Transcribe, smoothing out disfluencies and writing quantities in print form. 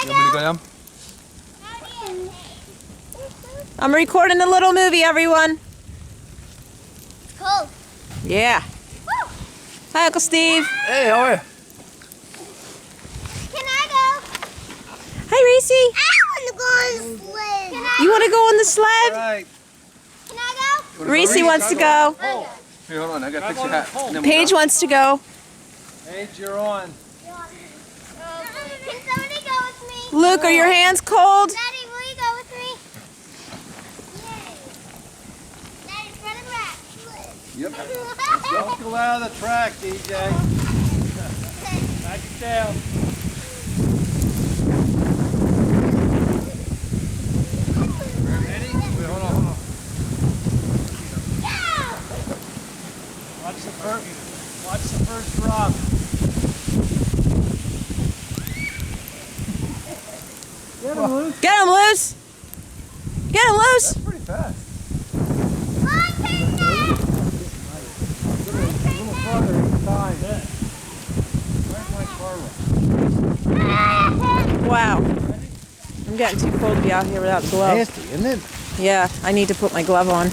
You want me to go down? I'm recording a little movie, everyone. It's cold. Yeah. Woo! Hi, Uncle Steve. Hey, how are you? Can I go? Hi, Reese. I want to go on the sled. You want to go on the All sled? right. Can I go? Reese wants to go. Here, hold on. I gotta fix your hat. And then we'll Paige go. wants to go. Paige, you're on. Can somebody go with me? Luke, are your hands cold? Daddy, will you go with me? Yay. Daddy, front and back. Yep. Don't go out of the track, DJ. Back it down. Ready? Wait, hold on. Watch the first drop. Get him loose. Get him loose. Get him loose. That's pretty fast. A little farther each time. Where's my car run? Wow. I'm getting too cold to be out here without gloves. Nasty, isn't it? Yeah, I need to put my glove on.